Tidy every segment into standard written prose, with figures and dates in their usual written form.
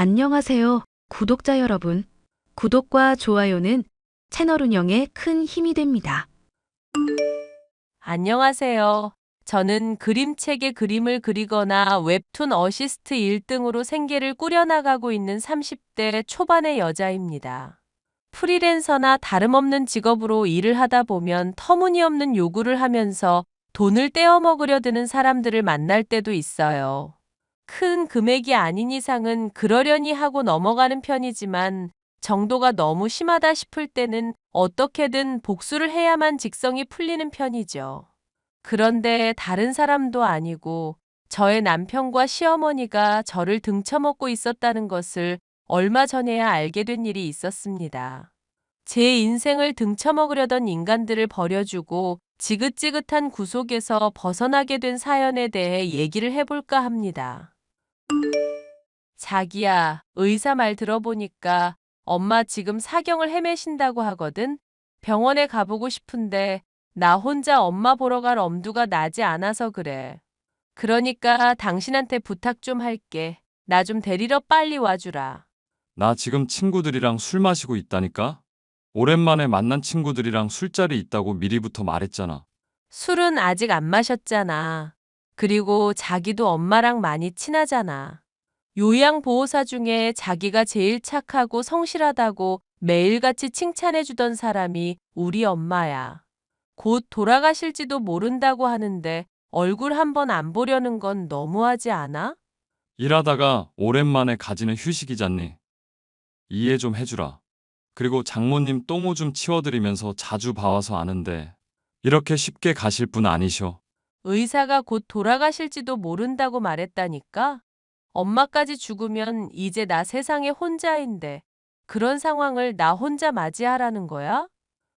안녕하세요, 구독자 여러분. 구독과 좋아요는 채널 운영에 큰 힘이 됩니다. 안녕하세요. 저는 그림책에 그림을 그리거나 웹툰 어시스트 1등으로 생계를 꾸려나가고 있는 30대 초반의 여자입니다. 프리랜서나 다름없는 직업으로 일을 하다 보면 터무니없는 요구를 하면서 돈을 떼어먹으려 드는 사람들을 만날 때도 있어요. 큰 금액이 아닌 이상은 그러려니 하고 넘어가는 편이지만 정도가 너무 심하다 싶을 때는 어떻게든 복수를 해야만 직성이 풀리는 편이죠. 그런데 다른 사람도 아니고 저의 남편과 시어머니가 저를 등쳐먹고 있었다는 것을 얼마 전에야 알게 된 일이 있었습니다. 제 인생을 등쳐먹으려던 인간들을 버려주고 지긋지긋한 구속에서 벗어나게 된 사연에 대해 얘기를 해볼까 합니다. 자기야, 의사 말 들어보니까 엄마 지금 사경을 헤매신다고 하거든? 병원에 가보고 싶은데 나 혼자 엄마 보러 갈 엄두가 나지 않아서 그래. 그러니까 당신한테 부탁 좀 할게. 나 좀 데리러 빨리 와주라. 나 지금 친구들이랑 술 마시고 있다니까? 오랜만에 만난 친구들이랑 술자리 있다고 미리부터 말했잖아. 술은 아직 안 마셨잖아. 그리고 자기도 엄마랑 많이 친하잖아. 요양보호사 중에 자기가 제일 착하고 성실하다고 매일같이 칭찬해주던 사람이 우리 엄마야. 곧 돌아가실지도 모른다고 하는데 얼굴 한번 안 보려는 건 너무하지 않아? 일하다가 오랜만에 가지는 휴식이잖니. 이해 좀 해주라. 그리고 장모님 똥오 좀 치워드리면서 자주 봐와서 아는데 이렇게 쉽게 가실 분 아니셔. 의사가 곧 돌아가실지도 모른다고 말했다니까? 엄마까지 죽으면 이제 나 세상에 혼자인데 그런 상황을 나 혼자 맞이하라는 거야?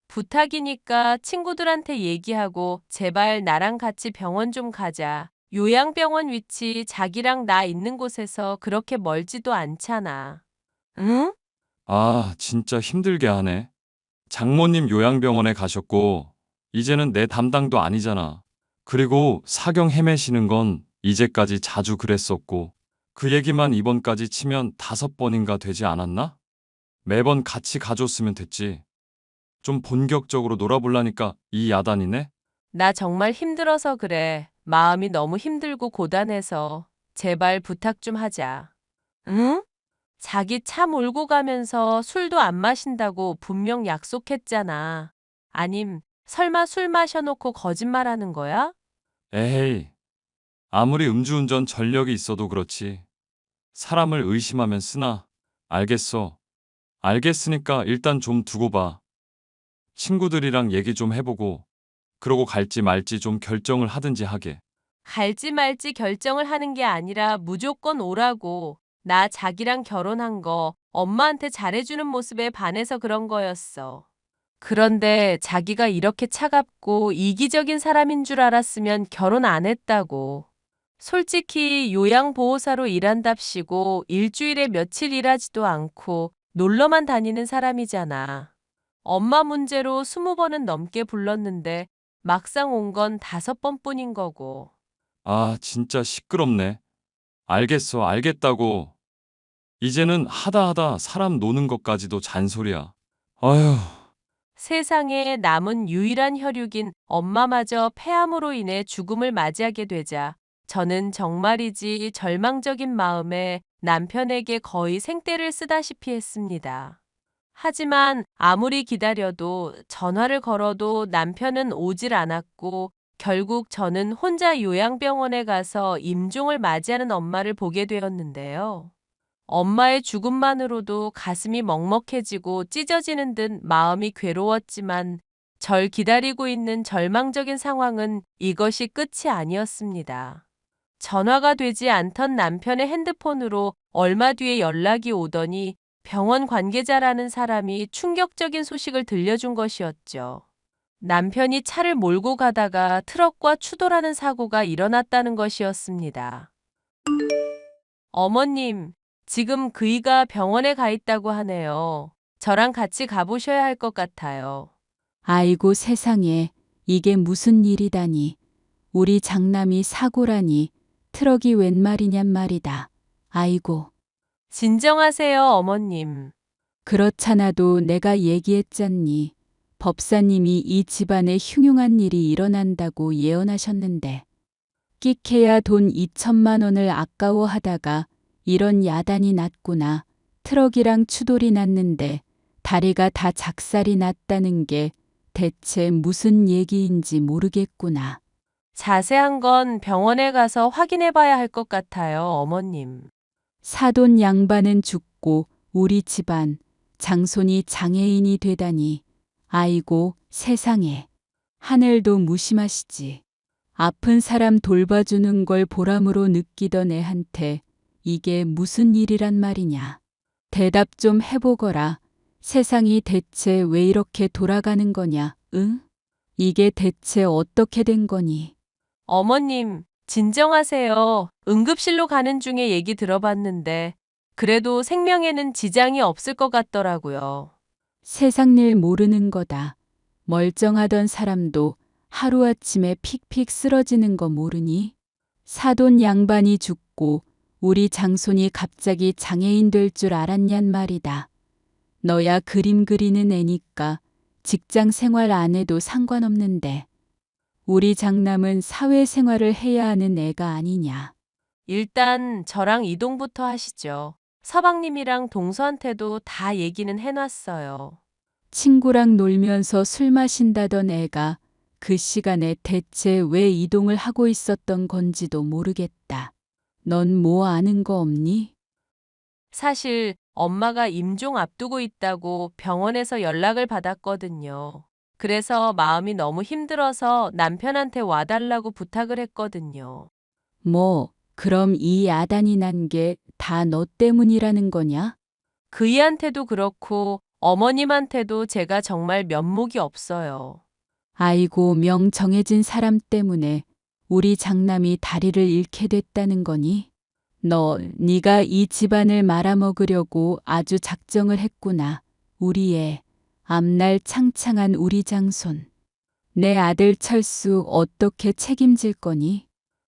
부탁이니까 친구들한테 얘기하고 제발 나랑 같이 병원 좀 가자. 요양병원 위치 자기랑 나 있는 곳에서 그렇게 멀지도 않잖아. 응? 아, 진짜 힘들게 하네. 장모님 요양병원에 가셨고 이제는 내 담당도 아니잖아. 그리고 사경 헤매시는 건 이제까지 자주 그랬었고 그 얘기만 이번까지 치면 5번인가 되지 않았나? 매번 같이 가줬으면 됐지. 좀 본격적으로 놀아볼라니까 이 야단이네? 나 정말 힘들어서 그래. 마음이 너무 힘들고 고단해서 제발 부탁 좀 하자. 응? 자기 차 몰고 가면서 술도 안 마신다고 분명 약속했잖아. 아님, 설마 술 마셔놓고 거짓말하는 거야? 에헤이, 아무리 음주운전 전력이 있어도 그렇지. 사람을 의심하면 쓰나? 알겠어. 알겠으니까 일단 좀 두고 봐. 친구들이랑 얘기 좀 해보고, 그러고 갈지 말지 좀 결정을 하든지 하게. 갈지 말지 결정을 하는 게 아니라 무조건 오라고. 나 자기랑 결혼한 거 엄마한테 잘해주는 모습에 반해서 그런 거였어. 그런데 자기가 이렇게 차갑고 이기적인 사람인 줄 알았으면 결혼 안 했다고. 솔직히 요양보호사로 일한답시고 일주일에 며칠 일하지도 않고 놀러만 다니는 사람이잖아. 엄마 문제로 20번은 넘게 불렀는데 막상 온 건 5번뿐인 거고. 아, 진짜 시끄럽네. 알겠어, 알겠다고. 이제는 하다 사람 노는 것까지도 잔소리야. 아휴, 세상에 남은 유일한 혈육인 엄마마저 폐암으로 인해 죽음을 맞이하게 되자 저는 정말이지 절망적인 마음에 남편에게 거의 생떼를 쓰다시피 했습니다. 하지만 아무리 기다려도 전화를 걸어도 남편은 오질 않았고 결국 저는 혼자 요양병원에 가서 임종을 맞이하는 엄마를 보게 되었는데요. 엄마의 죽음만으로도 가슴이 먹먹해지고 찢어지는 듯 마음이 괴로웠지만 절 기다리고 있는 절망적인 상황은 이것이 끝이 아니었습니다. 전화가 되지 않던 남편의 핸드폰으로 얼마 뒤에 연락이 오더니 병원 관계자라는 사람이 충격적인 소식을 들려준 것이었죠. 남편이 차를 몰고 가다가 트럭과 추돌하는 사고가 일어났다는 것이었습니다. 어머님, 지금 그이가 병원에 가 있다고 하네요. 저랑 같이 가보셔야 할 것 같아요. 아이고 세상에, 이게 무슨 일이다니. 우리 장남이 사고라니. 트럭이 웬 말이냔 말이다. 아이고. 진정하세요, 어머님. 그렇잖아도 내가 얘기했잖니. 법사님이 이 집안에 흉흉한 일이 일어난다고 예언하셨는데. 끽해야 돈 2천만 원을 아까워하다가 이런 야단이 났구나. 트럭이랑 추돌이 났는데 다리가 다 작살이 났다는 게 대체 무슨 얘기인지 모르겠구나. 자세한 건 병원에 가서 확인해 봐야 할 것 같아요, 어머님. 사돈 양반은 죽고 우리 집안 장손이 장애인이 되다니. 아이고 세상에. 하늘도 무심하시지. 아픈 사람 돌봐주는 걸 보람으로 느끼던 애한테 이게 무슨 일이란 말이냐. 대답 좀 해보거라. 세상이 대체 왜 이렇게 돌아가는 거냐, 응? 이게 대체 어떻게 된 거니? 어머님, 진정하세요. 응급실로 가는 중에 얘기 들어봤는데, 그래도 생명에는 지장이 없을 것 같더라고요. 세상 일 모르는 거다. 멀쩡하던 사람도 하루아침에 픽픽 쓰러지는 거 모르니? 사돈 양반이 죽고 우리 장손이 갑자기 장애인 될 줄 알았냔 말이다. 너야 그림 그리는 애니까 직장 생활 안 해도 상관없는데 우리 장남은 사회생활을 해야 하는 애가 아니냐. 일단 저랑 이동부터 하시죠. 서방님이랑 동서한테도 다 얘기는 해놨어요. 친구랑 놀면서 술 마신다던 애가 그 시간에 대체 왜 이동을 하고 있었던 건지도 모르겠다. 넌 뭐 아는 거 없니? 사실 엄마가 임종 앞두고 있다고 병원에서 연락을 받았거든요. 그래서 마음이 너무 힘들어서 남편한테 와달라고 부탁을 했거든요. 뭐, 그럼 이 야단이 난 게 다 너 때문이라는 거냐? 그이한테도 그렇고 어머님한테도 제가 정말 면목이 없어요. 아이고, 명 정해진 사람 때문에 우리 장남이 다리를 잃게 됐다는 거니? 네가 이 집안을 말아먹으려고 아주 작정을 했구나. 우리 애, 앞날 창창한 우리 장손. 내 아들 철수 어떻게 책임질 거니?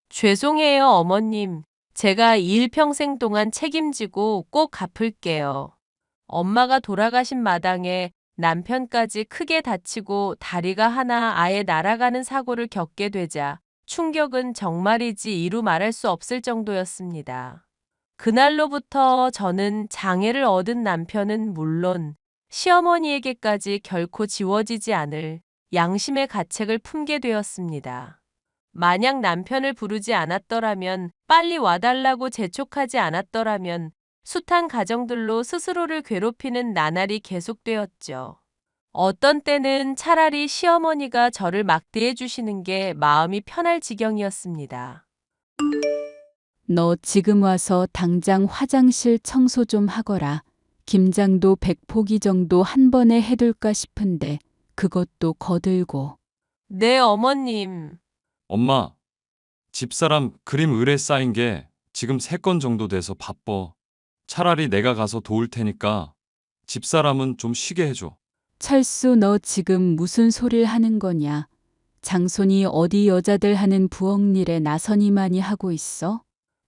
죄송해요, 어머님. 제가 이 일평생 동안 책임지고 꼭 갚을게요. 엄마가 돌아가신 마당에 남편까지 크게 다치고 다리가 하나 아예 날아가는 사고를 겪게 되자 충격은 정말이지 이루 말할 수 없을 정도였습니다. 그날로부터 저는 장애를 얻은 남편은 물론 시어머니에게까지 결코 지워지지 않을 양심의 가책을 품게 되었습니다. 만약 남편을 부르지 않았더라면, 빨리 와달라고 재촉하지 않았더라면 숱한 가정들로 스스로를 괴롭히는 나날이 계속되었죠. 어떤 때는 차라리 시어머니가 저를 막대해 주시는 게 마음이 편할 지경이었습니다. 너 지금 와서 당장 화장실 청소 좀 하거라. 김장도 100포기 정도 한 번에 해둘까 싶은데 그것도 거들고. 네, 어머님. 엄마, 집사람 그림 의뢰 쌓인 게 지금 3건 정도 돼서 바빠. 차라리 내가 가서 도울 테니까 집사람은 좀 쉬게 해줘. 철수 너 지금 무슨 소리를 하는 거냐. 장손이 어디 여자들 하는 부엌일에 나서니만이 하고 있어?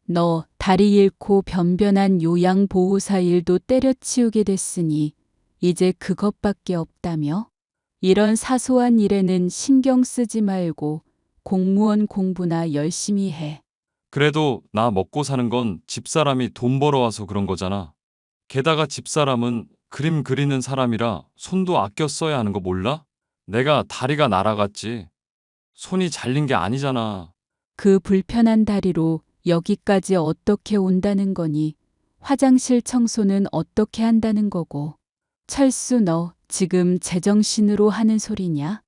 너 다리 잃고 변변한 요양보호사 일도 때려치우게 됐으니 이제 그것밖에 없다며? 이런 사소한 일에는 신경 쓰지 말고 공무원 공부나 열심히 해. 그래도 나 먹고 사는 건 집사람이 돈 벌어와서 그런 거잖아. 게다가 집사람은 그림 그리는 사람이라 손도 아껴 써야 하는 거 몰라? 내가 다리가 날아갔지. 손이 잘린 게 아니잖아. 그 불편한 다리로 여기까지 어떻게 온다는 거니? 화장실 청소는 어떻게 한다는 거고? 철수 너 지금 제정신으로 하는 소리냐?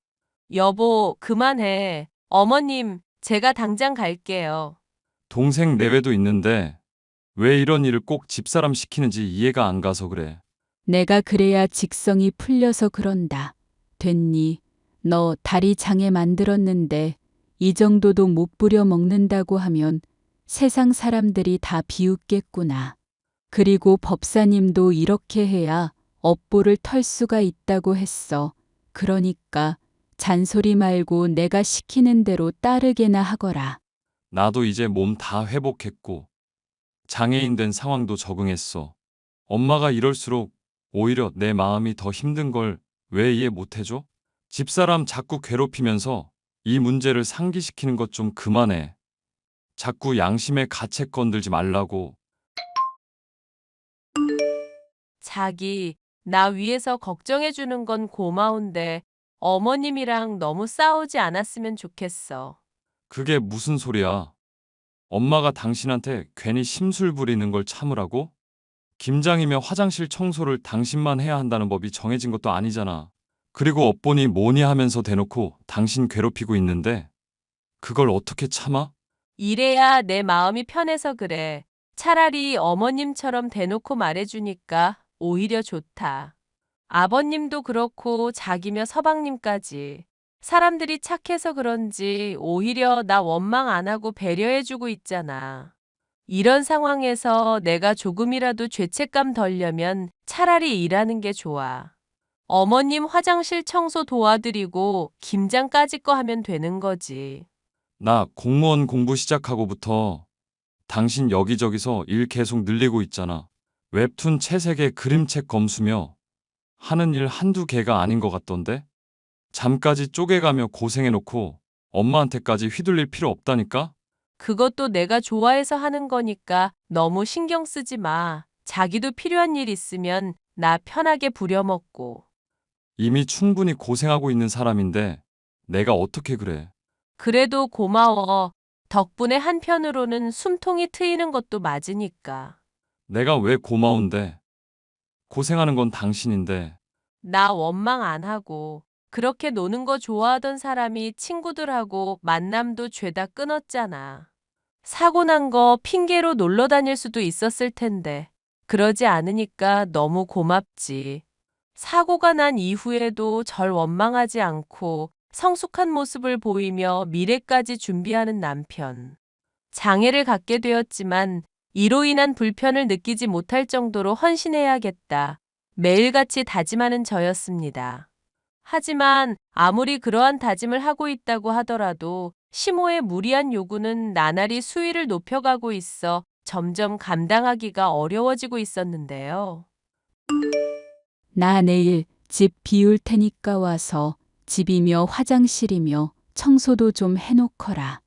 여보, 그만해. 어머님, 제가 당장 갈게요. 동생 내외도 있는데 왜 이런 일을 꼭 집사람 시키는지 이해가 안 가서 그래. 내가 그래야 직성이 풀려서 그런다. 됐니? 너 다리 장애 만들었는데 이 정도도 못 부려 먹는다고 하면 세상 사람들이 다 비웃겠구나. 그리고 법사님도 이렇게 해야 업보를 털 수가 있다고 했어. 그러니까 잔소리 말고 내가 시키는 대로 따르게나 하거라. 나도 이제 몸 다 회복했고 장애인 된 상황도 적응했어. 엄마가 이럴수록 오히려 내 마음이 더 힘든 걸 왜 이해 못 해줘? 집사람 자꾸 괴롭히면서 이 문제를 상기시키는 것 좀 그만해. 자꾸 양심에 가책 건들지 말라고. 자기, 나 위해서 걱정해주는 건 고마운데 어머님이랑 너무 싸우지 않았으면 좋겠어. 그게 무슨 소리야? 엄마가 당신한테 괜히 심술 부리는 걸 참으라고? 김장이며 화장실 청소를 당신만 해야 한다는 법이 정해진 것도 아니잖아. 그리고 업보니 뭐니 하면서 대놓고 당신 괴롭히고 있는데 그걸 어떻게 참아? 이래야 내 마음이 편해서 그래. 차라리 어머님처럼 대놓고 말해주니까 오히려 좋다. 아버님도 그렇고 자기며 서방님까지. 사람들이 착해서 그런지 오히려 나 원망 안 하고 배려해주고 있잖아. 이런 상황에서 내가 조금이라도 죄책감 덜려면 차라리 일하는 게 좋아. 어머님 화장실 청소 도와드리고 김장까지 거 하면 되는 거지. 나 공무원 공부 시작하고부터 당신 여기저기서 일 계속 늘리고 있잖아. 웹툰 채색에 그림책 검수며 하는 일 한두 개가 아닌 것 같던데? 잠까지 쪼개가며 고생해놓고 엄마한테까지 휘둘릴 필요 없다니까? 그것도 내가 좋아해서 하는 거니까 너무 신경 쓰지 마. 자기도 필요한 일 있으면 나 편하게 부려먹고. 이미 충분히 고생하고 있는 사람인데 내가 어떻게 그래? 그래도 고마워. 덕분에 한편으로는 숨통이 트이는 것도 맞으니까. 내가 왜 고마운데? 고생하는 건 당신인데. 나 원망 안 하고. 그렇게 노는 거 좋아하던 사람이 친구들하고 만남도 죄다 끊었잖아. 사고 난 거 핑계로 놀러 다닐 수도 있었을 텐데. 그러지 않으니까 너무 고맙지. 사고가 난 이후에도 절 원망하지 않고 성숙한 모습을 보이며 미래까지 준비하는 남편. 장애를 갖게 되었지만 이로 인한 불편을 느끼지 못할 정도로 헌신해야겠다. 매일같이 다짐하는 저였습니다. 하지만 아무리 그러한 다짐을 하고 있다고 하더라도 시모의 무리한 요구는 나날이 수위를 높여가고 있어 점점 감당하기가 어려워지고 있었는데요. 나 내일 집 비울 테니까 와서 집이며 화장실이며 청소도 좀 해놓거라.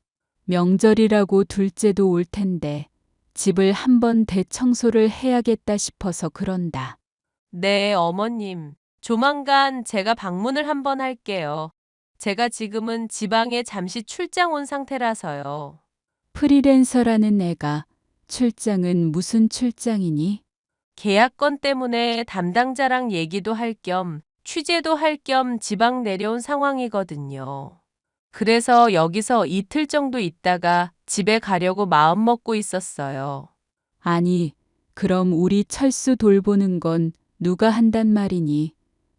명절이라고 둘째도 올 텐데 집을 한번 대청소를 해야겠다 싶어서 그런다. 네, 어머님. 조만간 제가 방문을 한번 할게요. 제가 지금은 지방에 잠시 출장 온 상태라서요. 프리랜서라는 애가 출장은 무슨 출장이니? 계약건 때문에 담당자랑 얘기도 할 겸 취재도 할 겸 지방 내려온 상황이거든요. 그래서 여기서 이틀 정도 있다가 집에 가려고 마음 먹고 있었어요. 아니, 그럼 우리 철수 돌보는 건 누가 한단 말이니?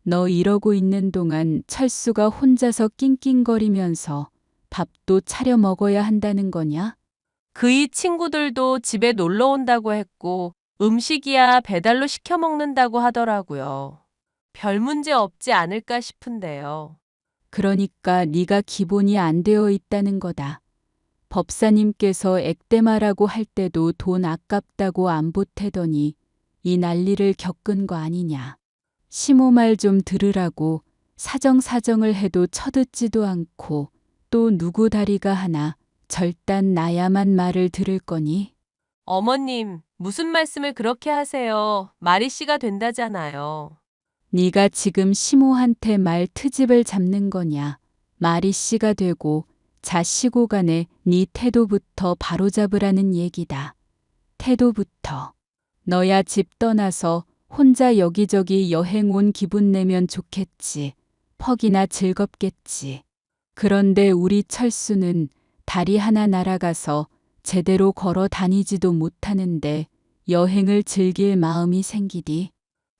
너 이러고 있는 동안 철수가 혼자서 낑낑거리면서 밥도 차려 먹어야 한다는 거냐? 그이 친구들도 집에 놀러 온다고 했고 음식이야 배달로 시켜 먹는다고 하더라고요. 별 문제 없지 않을까 싶은데요. 그러니까 네가 기본이 안 되어 있다는 거다. 법사님께서 액대마라고 할 때도 돈 아깝다고 안 보태더니 이 난리를 겪은 거 아니냐. 시모 말 좀 들으라고 사정사정을 해도 쳐듣지도 않고 또 누구 다리가 하나 절단 나야만 말을 들을 거니? 어머님, 무슨 말씀을 그렇게 하세요? 마리 씨가 된다잖아요. 네가 지금 시모한테 말 트집을 잡는 거냐. 마리 씨가 되고 자시고 간에 네 태도부터 바로잡으라는 얘기다. 태도부터. 너야 집 떠나서 혼자 여기저기 여행 온 기분 내면 좋겠지. 퍽이나 즐겁겠지. 그런데 우리 철수는 다리 하나 날아가서 제대로 걸어 다니지도 못하는데 여행을 즐길 마음이 생기디.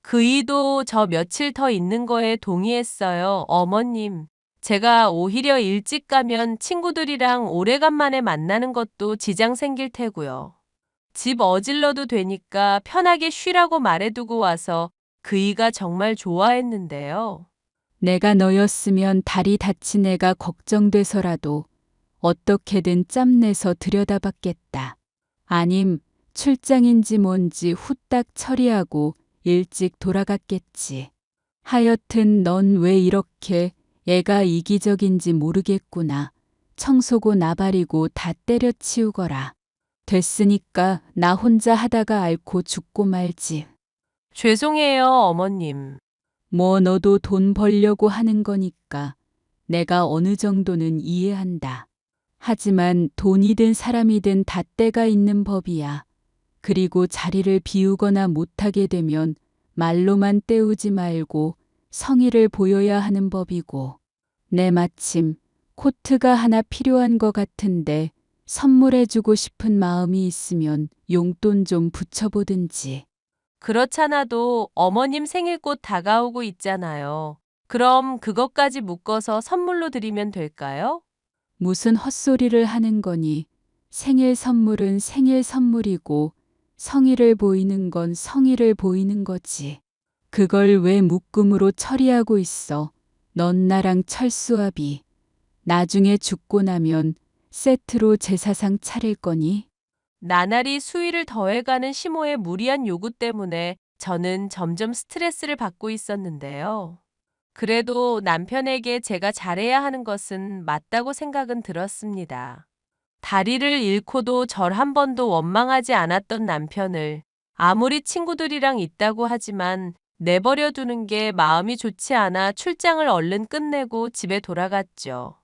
그이도 저 며칠 더 있는 거에 동의했어요, 어머님. 제가 오히려 일찍 가면 친구들이랑 오래간만에 만나는 것도 지장 생길 테고요. 집 어질러도 되니까 편하게 쉬라고 말해두고 와서 그이가 정말 좋아했는데요. 내가 너였으면 다리 다친 애가 걱정돼서라도 어떻게든 짬내서 들여다봤겠다. 아님 출장인지 뭔지 후딱 처리하고 일찍 돌아갔겠지. 하여튼 넌 왜 이렇게 애가 이기적인지 모르겠구나. 청소고 나발이고 다 때려치우거라. 됐으니까 나 혼자 하다가 앓고 죽고 말지. 죄송해요, 어머님. 뭐 너도 돈 벌려고 하는 거니까 내가 어느 정도는 이해한다. 하지만 돈이든 사람이든 다 때가 있는 법이야. 그리고 자리를 비우거나 못하게 되면 말로만 때우지 말고 성의를 보여야 하는 법이고. 내 마침 코트가 하나 필요한 것 같은데 선물해주고 싶은 마음이 있으면 용돈 좀 붙여보든지. 그렇잖아도 어머님 생일 곧 다가오고 있잖아요. 그럼 그것까지 묶어서 선물로 드리면 될까요? 무슨 헛소리를 하는 거니? 생일 선물은 생일 선물이고 성의를 보이는 건 성의를 보이는 거지. 그걸 왜 묶음으로 처리하고 있어? 넌 나랑 철수합이. 나중에 죽고 나면 세트로 제사상 차릴 거니? 나날이 수위를 더해가는 시모의 무리한 요구 때문에 저는 점점 스트레스를 받고 있었는데요. 그래도 남편에게 제가 잘해야 하는 것은 맞다고 생각은 들었습니다. 다리를 잃고도 절 한 번도 원망하지 않았던 남편을 아무리 친구들이랑 있다고 하지만 내버려 두는 게 마음이 좋지 않아 출장을 얼른 끝내고 집에 돌아갔죠.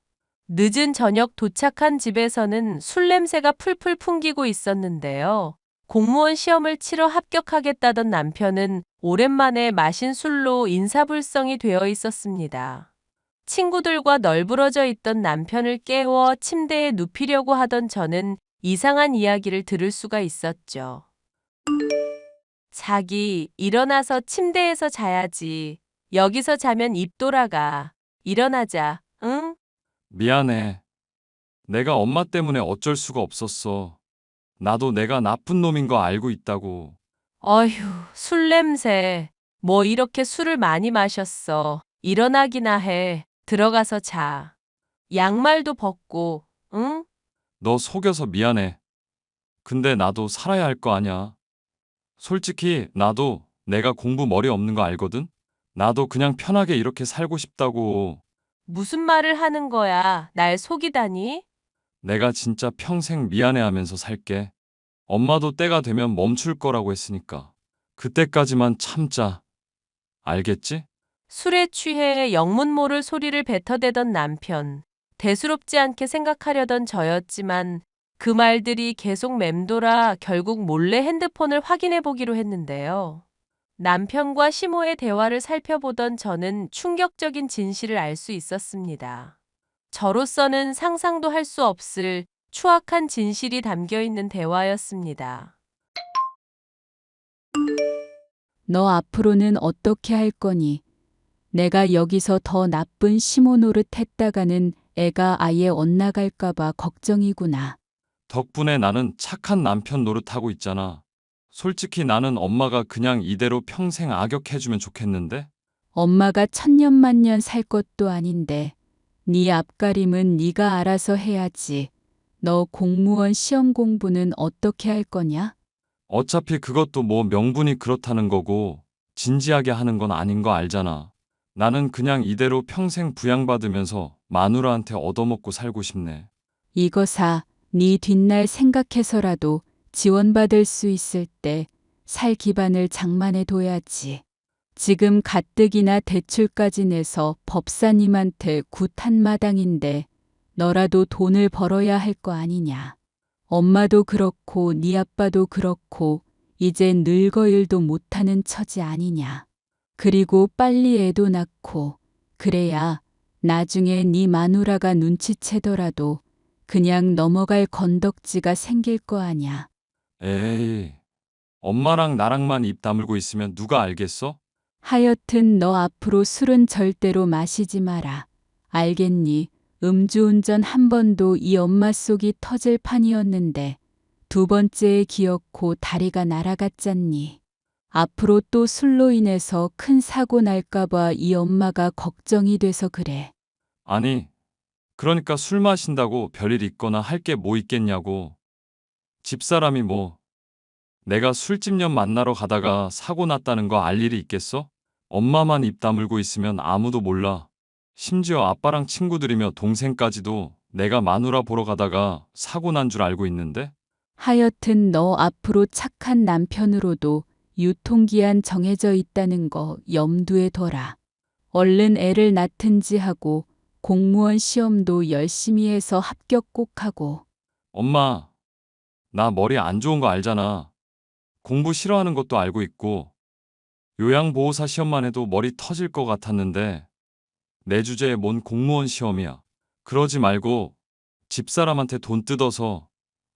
늦은 저녁 도착한 집에서는 술 냄새가 풀풀 풍기고 있었는데요. 공무원 시험을 치러 합격하겠다던 남편은 오랜만에 마신 술로 인사불성이 되어 있었습니다. 친구들과 널브러져 있던 남편을 깨워 침대에 눕히려고 하던 저는 이상한 이야기를 들을 수가 있었죠. 자기, 일어나서 침대에서 자야지. 여기서 자면 입 돌아가. 일어나자, 응? 미안해. 내가 엄마 때문에 어쩔 수가 없었어. 나도 내가 나쁜 놈인 거 알고 있다고. 어휴, 술 냄새. 뭐 이렇게 술을 많이 마셨어. 일어나기나 해. 들어가서 자. 양말도 벗고, 응? 너 속여서 미안해. 근데 나도 살아야 할 거 아냐. 솔직히 나도 내가 공부 머리 없는 거 알거든? 나도 그냥 편하게 이렇게 살고 싶다고. 무슨 말을 하는 거야? 날 속이다니? 내가 진짜 평생 미안해하면서 살게. 엄마도 때가 되면 멈출 거라고 했으니까. 그때까지만 참자. 알겠지? 술에 취해 영문 모를 소리를 뱉어대던 남편. 대수롭지 않게 생각하려던 저였지만 그 말들이 계속 맴돌아 결국 몰래 핸드폰을 확인해 보기로 했는데요. 남편과 시모의 대화를 살펴보던 저는 충격적인 진실을 알 수 있었습니다. 저로서는 상상도 할 수 없을 추악한 진실이 담겨 있는 대화였습니다. 너 앞으로는 어떻게 할 거니? 내가 여기서 더 나쁜 시모 노릇 했다가는 애가 아예 엇나갈까봐 걱정이구나. 덕분에 나는 착한 남편 노릇하고 있잖아. 솔직히 나는 엄마가 그냥 이대로 평생 악역해주면 좋겠는데? 엄마가 천년만년 살 것도 아닌데 네 앞가림은 네가 알아서 해야지. 너 공무원 시험 공부는 어떻게 할 거냐? 어차피 그것도 뭐 명분이 그렇다는 거고 진지하게 하는 건 아닌 거 알잖아. 나는 그냥 이대로 평생 부양받으면서 마누라한테 얻어먹고 살고 싶네. 이거사 네 뒷날 생각해서라도 지원받을 수 있을 때 살 기반을 장만해 둬야지. 지금 가뜩이나 대출까지 내서 법사님한테 굿한 마당인데 너라도 돈을 벌어야 할 거 아니냐. 엄마도 그렇고 네 아빠도 그렇고 이제 늙어 일도 못하는 처지 아니냐. 그리고 빨리 애도 낳고 그래야 나중에 네 마누라가 눈치채더라도 그냥 넘어갈 건덕지가 생길 거 아냐. 에이, 엄마랑 나랑만 입 다물고 있으면 누가 알겠어? 하여튼 너 앞으로 술은 절대로 마시지 마라. 알겠니? 음주운전 한 번도 이 엄마 속이 터질 판이었는데 두 번째에 기어코 다리가 날아갔잖니. 앞으로 또 술로 인해서 큰 사고 날까봐 이 엄마가 걱정이 돼서 그래. 아니, 그러니까 술 마신다고 별일 있거나 할 게 뭐 있겠냐고. 집사람이 뭐 내가 술집년 만나러 가다가 사고 났다는 거 알 일이 있겠어? 엄마만 입 다물고 있으면 아무도 몰라. 심지어 아빠랑 친구들이며 동생까지도 내가 마누라 보러 가다가 사고 난 줄 알고 있는데? 하여튼 너 앞으로 착한 남편으로도 유통기한 정해져 있다는 거 염두에 둬라. 얼른 애를 낳든지 하고 공무원 시험도 열심히 해서 합격 꼭 하고. 엄마, 나 머리 안 좋은 거 알잖아. 공부 싫어하는 것도 알고 있고, 요양보호사 시험만 해도 머리 터질 것 같았는데, 내 주제에 뭔 공무원 시험이야. 그러지 말고 집사람한테 돈 뜯어서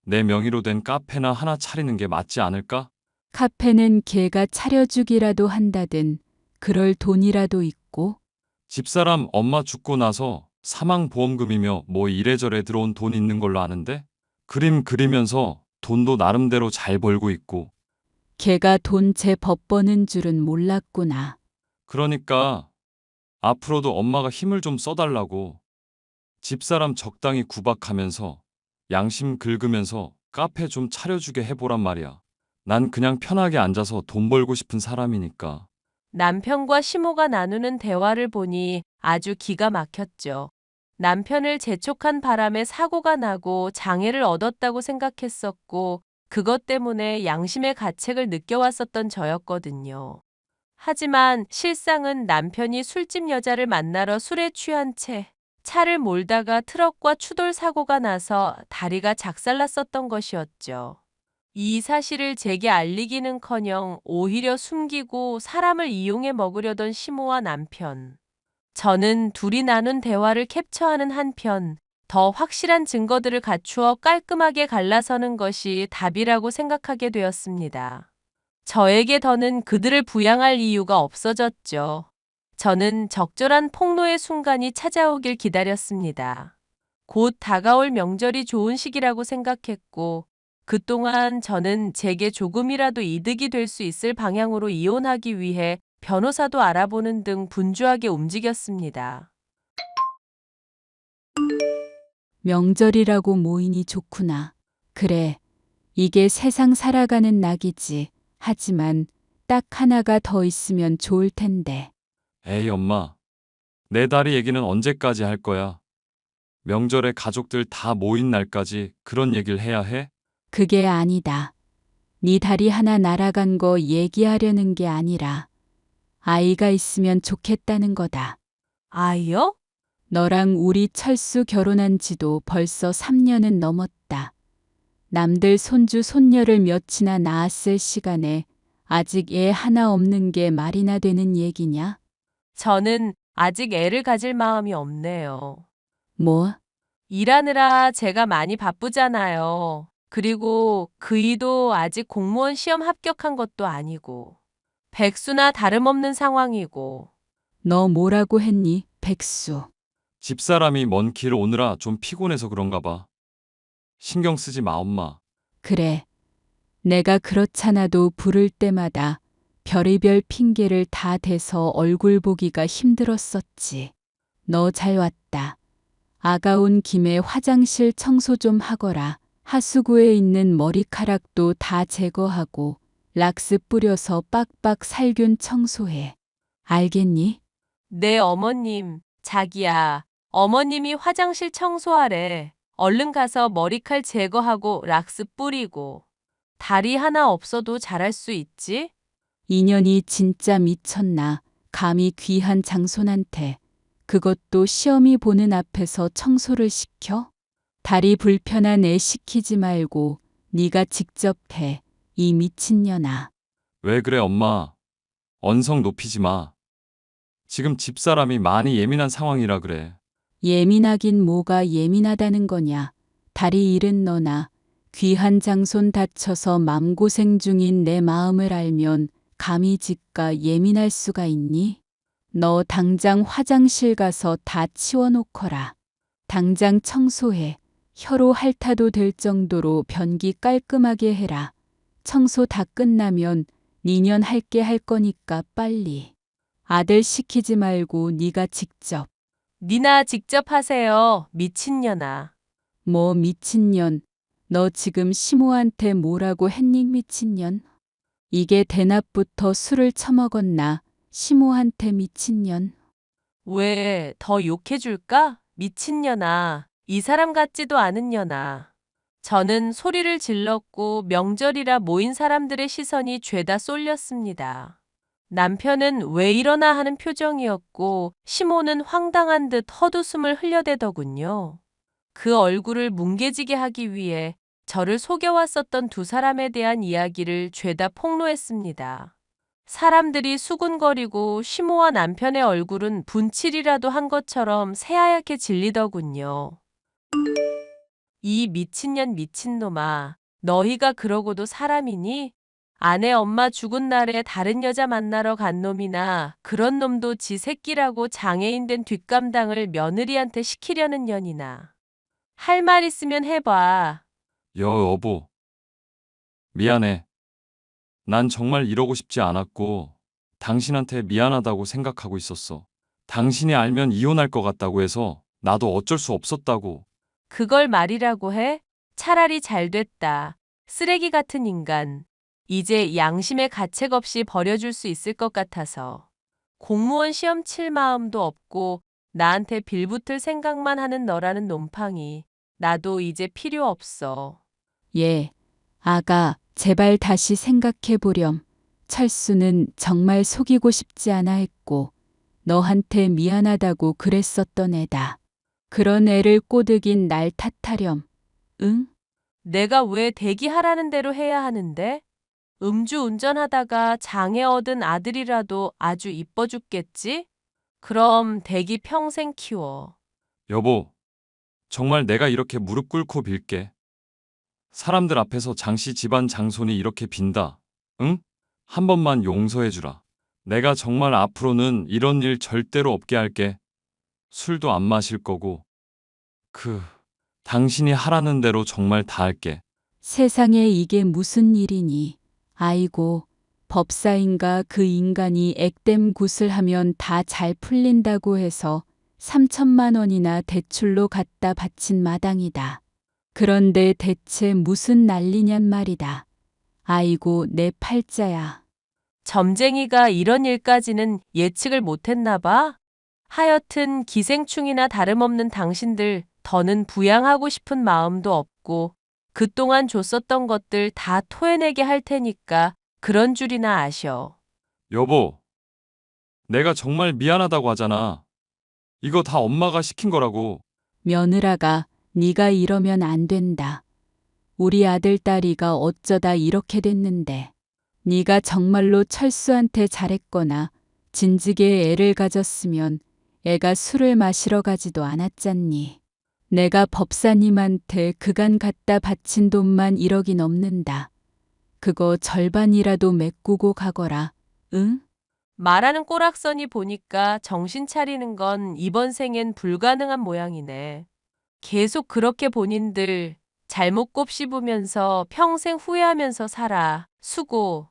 내 명의로 된 카페나 하나 차리는 게 맞지 않을까? 카페는 걔가 차려주기라도 한다든 그럴 돈이라도 있고. 집사람 엄마 죽고 나서 사망보험금이며 뭐 이래저래 들어온 돈 있는 걸로 아는데? 그림 그리면서 돈도 나름대로 잘 벌고 있고. 걔가 돈 제 법 버는 줄은 몰랐구나. 그러니까 앞으로도 엄마가 힘을 좀 써달라고. 집사람 적당히 구박하면서 양심 긁으면서 카페 좀 차려주게 해보란 말이야. 난 그냥 편하게 앉아서 돈 벌고 싶은 사람이니까. 남편과 시모가 나누는 대화를 보니 아주 기가 막혔죠. 남편을 재촉한 바람에 사고가 나고 장애를 얻었다고 생각했었고, 그것 때문에 양심의 가책을 느껴왔었던 저였거든요. 하지만 실상은 남편이 술집 여자를 만나러 술에 취한 채 차를 몰다가 트럭과 추돌 사고가 나서 다리가 작살났었던 것이었죠. 이 사실을 제게 알리기는커녕 오히려 숨기고 사람을 이용해 먹으려던 시모와 남편. 저는 둘이 나눈 대화를 캡처하는 한편 더 확실한 증거들을 갖추어 깔끔하게 갈라서는 것이 답이라고 생각하게 되었습니다. 저에게 더는 그들을 부양할 이유가 없어졌죠. 저는 적절한 폭로의 순간이 찾아오길 기다렸습니다. 곧 다가올 명절이 좋은 시기라고 생각했고, 그동안 저는 제게 조금이라도 이득이 될 수 있을 방향으로 이혼하기 위해 변호사도 알아보는 등 분주하게 움직였습니다. 명절이라고 모이니 좋구나. 그래, 이게 세상 살아가는 낙이지. 하지만 딱 하나가 더 있으면 좋을 텐데. 에이 엄마, 내 다리 얘기는 언제까지 할 거야? 명절에 가족들 다 모인 날까지 그런 얘기를 해야 해? 그게 아니다. 네 다리 하나 날아간 거 얘기하려는 게 아니라 아이가 있으면 좋겠다는 거다. 아이요? 너랑 우리 철수 결혼한 지도 벌써 3년은 넘었다. 남들 손주 손녀를 몇이나 낳았을 시간에 아직 애 하나 없는 게 말이나 되는 얘기냐? 저는 아직 애를 가질 마음이 없네요. 뭐? 일하느라 제가 많이 바쁘잖아요. 그리고 그이도 아직 공무원 시험 합격한 것도 아니고, 백수나 다름없는 상황이고. 너 뭐라고 했니, 백수? 집사람이 먼 길 오느라 좀 피곤해서 그런가 봐. 신경 쓰지 마 엄마. 그래. 내가 그렇잖아도 부를 때마다 별의별 핑계를 다 대서 얼굴 보기가 힘들었었지. 너 잘 왔다. 아가온 김에 화장실 청소 좀 하거라. 하수구에 있는 머리카락도 다 제거하고 락스 뿌려서 빡빡 살균 청소해. 알겠니? 네, 어머님. 자기야. 어머님이 화장실 청소하래. 얼른 가서 머리칼 제거하고 락스 뿌리고. 다리 하나 없어도 잘할 수 있지? 인연이 진짜 미쳤나. 감히 귀한 장손한테. 그것도 시험이 보는 앞에서 청소를 시켜? 다리 불편한 애 시키지 말고 네가 직접 해. 이 미친년아. 왜 그래 엄마? 언성 높이지 마. 지금 집사람이 많이 예민한 상황이라 그래. 예민하긴 뭐가 예민하다는 거냐. 다리 잃은 너나 귀한 장손 다쳐서 맘고생 중인 내 마음을 알면 감히 지가 예민할 수가 있니? 너 당장 화장실 가서 다 치워놓거라. 당장 청소해. 혀로 핥아도 될 정도로 변기 깔끔하게 해라. 청소 다 끝나면 니년 할게 할 거니까 빨리. 아들 시키지 말고 네가 직접. 니나 직접 하세요. 미친년아. 뭐 미친년. 너 지금 시모한테 뭐라고 했니 미친년? 이게 대낮부터 술을 처먹었나? 시모한테 미친년. 왜 더 욕해줄까? 미친년아. 이 사람 같지도 않은 년아. 저는 소리를 질렀고 명절이라 모인 사람들의 시선이 죄다 쏠렸습니다. 남편은 왜 이러나 하는 표정이었고 시모는 황당한 듯 헛웃음을 흘려대더군요. 그 얼굴을 뭉개지게 하기 위해 저를 속여왔었던 두 사람에 대한 이야기를 죄다 폭로했습니다. 사람들이 수군거리고 시모와 남편의 얼굴은 분칠이라도 한 것처럼 새하얗게 질리더군요. 이 미친년 미친놈아, 너희가 그러고도 사람이니? 아내 엄마 죽은 날에 다른 여자 만나러 간 놈이나 그런 놈도 지 새끼라고 장애인 된 뒷감당을 며느리한테 시키려는 년이나. 할 말 있으면 해봐. 여보. 미안해. 난 정말 이러고 싶지 않았고, 당신한테 미안하다고 생각하고 있었어. 당신이 알면 이혼할 것 같다고 해서 나도 어쩔 수 없었다고. 그걸 말이라고 해? 차라리 잘 됐다. 쓰레기 같은 인간. 이제 양심의 가책 없이 버려줄 수 있을 것 같아서. 공무원 시험 칠 마음도 없고 나한테 빌붙을 생각만 하는 너라는 놈팡이. 나도 이제 필요 없어. 예, 아가, 제발 다시 생각해 보렴. 철수는 정말 속이고 싶지 않아 했고, 너한테 미안하다고 그랬었던 애다. 그런 애를 꼬드긴 날 탓하렴. 응? 내가 왜 대기하라는 대로 해야 하는데? 음주 운전하다가 장애 얻은 아들이라도 아주 이뻐 죽겠지? 그럼 대기 평생 키워. 여보, 정말 내가 이렇게 무릎 꿇고 빌게. 사람들 앞에서 장씨 집안 장손이 이렇게 빈다. 응? 한 번만 용서해주라. 내가 정말 앞으로는 이런 일 절대로 없게 할게. 술도 안 마실 거고. 당신이 하라는 대로 정말 다 할게. 세상에 이게 무슨 일이니? 아이고, 법사인가 그 인간이 액땜 굿을 하면 다 잘 풀린다고 해서 3천만 원이나 대출로 갖다 바친 마당이다. 그런데 대체 무슨 난리냔 말이다. 아이고, 내 팔자야. 점쟁이가 이런 일까지는 예측을 못했나 봐. 하여튼 기생충이나 다름없는 당신들 더는 부양하고 싶은 마음도 없고 그동안 줬었던 것들 다 토해내게 할 테니까 그런 줄이나 아셔. 여보, 내가 정말 미안하다고 하잖아. 이거 다 엄마가 시킨 거라고. 며느라가 네가 이러면 안 된다. 우리 아들 딸이가 어쩌다 이렇게 됐는데. 네가 정말로 철수한테 잘했거나 진즉에 애를 가졌으면 애가 술을 마시러 가지도 않았잖니. 내가 법사님한테 그간 갖다 바친 돈만 1억이 넘는다. 그거 절반이라도 메꾸고 가거라. 응? 말하는 꼬락서니 보니까 정신 차리는 건 이번 생엔 불가능한 모양이네. 계속 그렇게 본인들 잘못 곱씹으면서 평생 후회하면서 살아. 수고.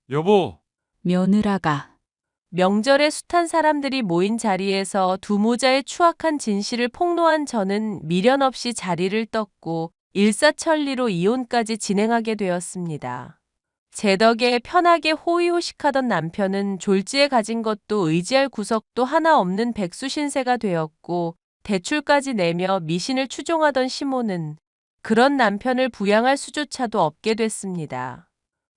여보, 며느라가 명절에 숱한 사람들이 모인 자리에서 두 모자의 추악한 진실을 폭로한 저는 미련 없이 자리를 떴고 일사천리로 이혼까지 진행하게 되었습니다. 제 덕에 편하게 호의호식하던 남편은 졸지에 가진 것도 의지할 구석도 하나 없는 백수신세가 되었고 대출까지 내며 미신을 추종하던 시모는 그런 남편을 부양할 수조차도 없게 됐습니다.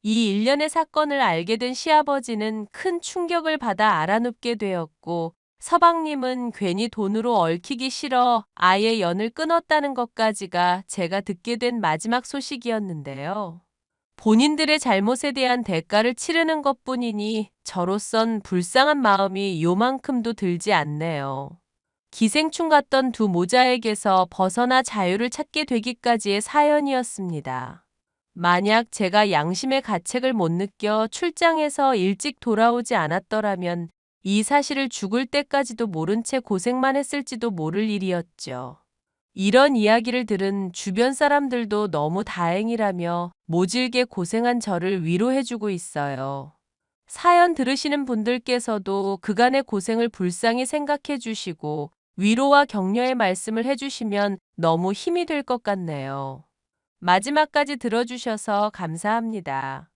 이 일련의 사건을 알게 된 시아버지는 큰 충격을 받아 알아눕게 되었고 서방님은 괜히 돈으로 얽히기 싫어 아예 연을 끊었다는 것까지가 제가 듣게 된 마지막 소식이었는데요. 본인들의 잘못에 대한 대가를 치르는 것뿐이니 저로선 불쌍한 마음이 요만큼도 들지 않네요. 기생충 같던 두 모자에게서 벗어나 자유를 찾게 되기까지의 사연이었습니다. 만약 제가 양심의 가책을 못 느껴 출장에서 일찍 돌아오지 않았더라면 이 사실을 죽을 때까지도 모른 채 고생만 했을지도 모를 일이었죠. 이런 이야기를 들은 주변 사람들도 너무 다행이라며 모질게 고생한 저를 위로해주고 있어요. 사연 들으시는 분들께서도 그간의 고생을 불쌍히 생각해 주시고 위로와 격려의 말씀을 해주시면 너무 힘이 될 것 같네요. 마지막까지 들어주셔서 감사합니다.